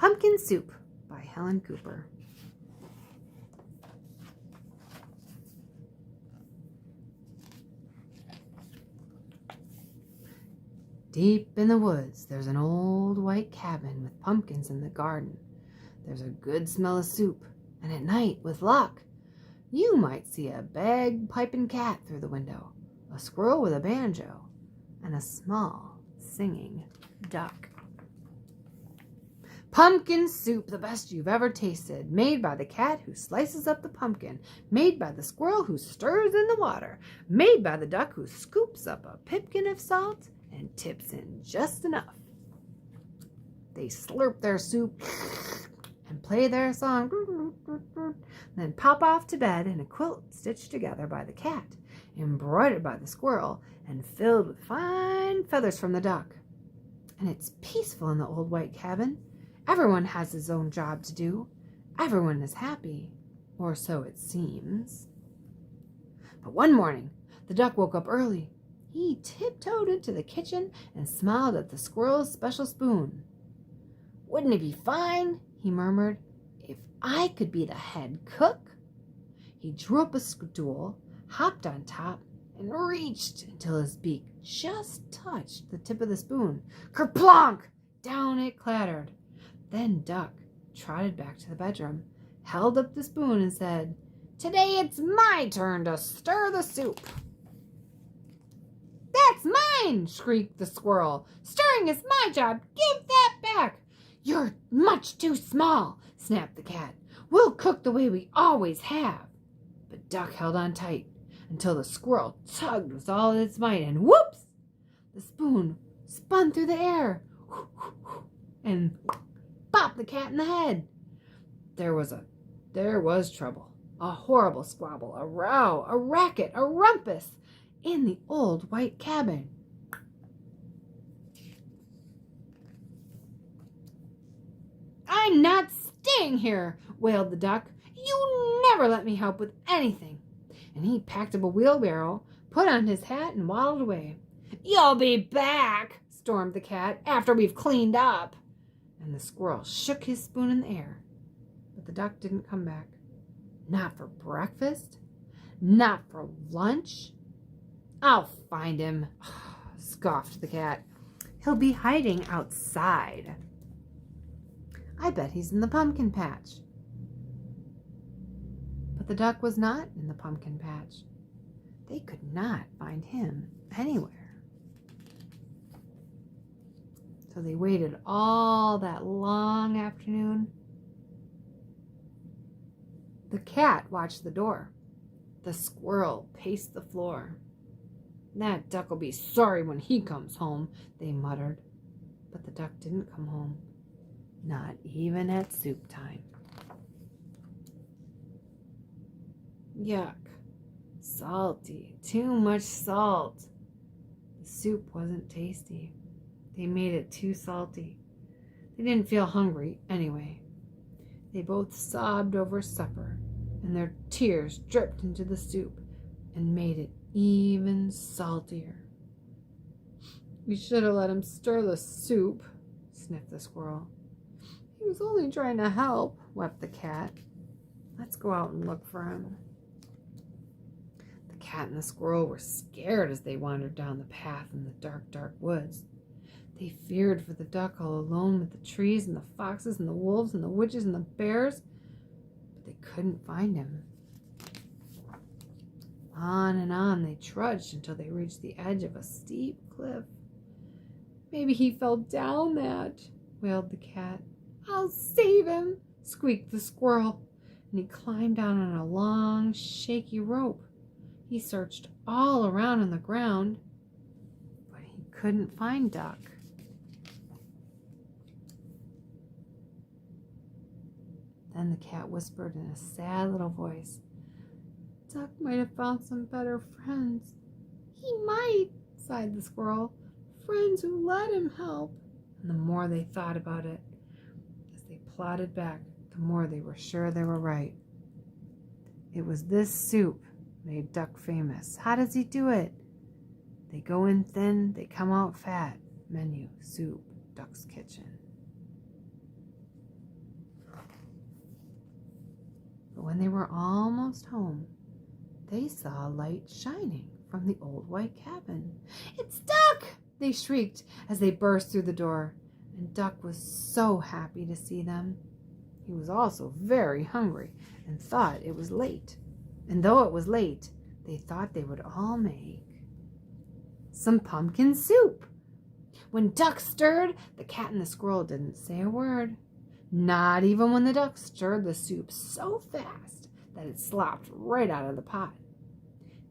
Pumpkin Soup by Helen Cooper. Deep in the woods, there's an old white cabin with pumpkins in the garden. There's a good smell of soup, and at night, with luck, you might see a bagpiping cat through the window, a squirrel with a banjo, and a small singing duck. Pumpkin soup, the best you've ever tasted, made by the cat who slices up the pumpkin, made by the squirrel who stirs in the water, made by the duck who scoops up a pipkin of salt and tips in just enough. They slurp their soup and play their song, then pop off to bed in a quilt stitched together by the cat, embroidered by the squirrel, and filled with fine feathers from the duck. And it's peaceful in the old white cabin. Everyone has his own job to do. Everyone is happy, or so it seems. But one morning, the duck woke up early. He tiptoed into the kitchen and smiled at the squirrel's special spoon. "Wouldn't it be fine," he murmured, "if I could be the head cook?" He drew up a stool, hopped on top, and reached until his beak just touched the tip of the spoon. Kerplonk! Down it clattered. Then Duck trotted back to the bedroom, held up the spoon, and said, "Today it's my turn to stir the soup." "That's mine!" shrieked the squirrel. "Stirring is my job. Give that back." "You're much too small," snapped the cat. "We'll cook the way we always have." But Duck held on tight until the squirrel tugged with all its might, and whoops! The spoon spun through the air and bopped the cat in the head. There was trouble, a horrible squabble, a row, a racket, a rumpus in the old white cabin. "I'm not staying here," wailed the duck. "You never let me help with anything." And he packed up a wheelbarrow, put on his hat, and waddled away. "You'll be back," stormed the cat, "after we've cleaned up." And the squirrel shook his spoon in the air. But the duck didn't come back. Not for breakfast. Not for lunch. "I'll find him," scoffed the cat. "He'll be hiding outside. I bet he's in the pumpkin patch." But the duck was not in the pumpkin patch. They could not find him anywhere. So they waited all that long afternoon. The cat watched the door. The squirrel paced the floor. "That duck will be sorry when he comes home," they muttered. But the duck didn't come home, not even at soup time. Yuck. Salty. Too much salt. The soup wasn't tasty. They made it too salty. They didn't feel hungry anyway. They both sobbed over supper, and their tears dripped into the soup and made it even saltier. "We should have let him stir the soup," sniffed the squirrel. "He was only trying to help," wept the cat. "Let's go out and look for him." The cat and the squirrel were scared as they wandered down the path in the dark, dark woods. They feared for the duck all alone with the trees and the foxes and the wolves and the witches and the bears, but they couldn't find him. On and on they trudged until they reached the edge of a steep cliff. "Maybe he fell down that," wailed the cat. "I'll save him," squeaked the squirrel, and he climbed down on a long, shaky rope. He searched all around on the ground, but he couldn't find Duck. Then the cat whispered in a sad little voice, "Duck might have found some better friends." "He might," sighed the squirrel. "Friends who let him help." And the more they thought about it, as they plodded back, the more they were sure they were right. It was this soup made Duck famous. How does he do it? They go in thin, they come out fat. Menu, soup, Duck's Kitchen. they were almost home, they saw a light shining from the old white cabin. "It's Duck!" they shrieked as they burst through the door, and Duck was so happy to see them. He was also very hungry and thought it was late. And though it was late, they thought they would all make some pumpkin soup. When Duck stirred, the cat and the squirrel didn't say a word. Not even when the duck stirred the soup so fast that it slopped right out of the pot.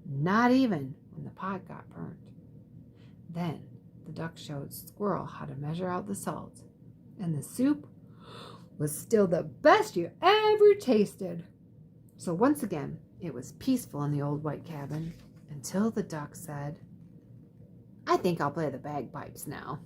Not even when the pot got burnt. Then the duck showed Squirrel how to measure out the salt, and the soup was still the best you ever tasted. So once again, it was peaceful in the old white cabin until the duck said, "I think I'll play the bagpipes now."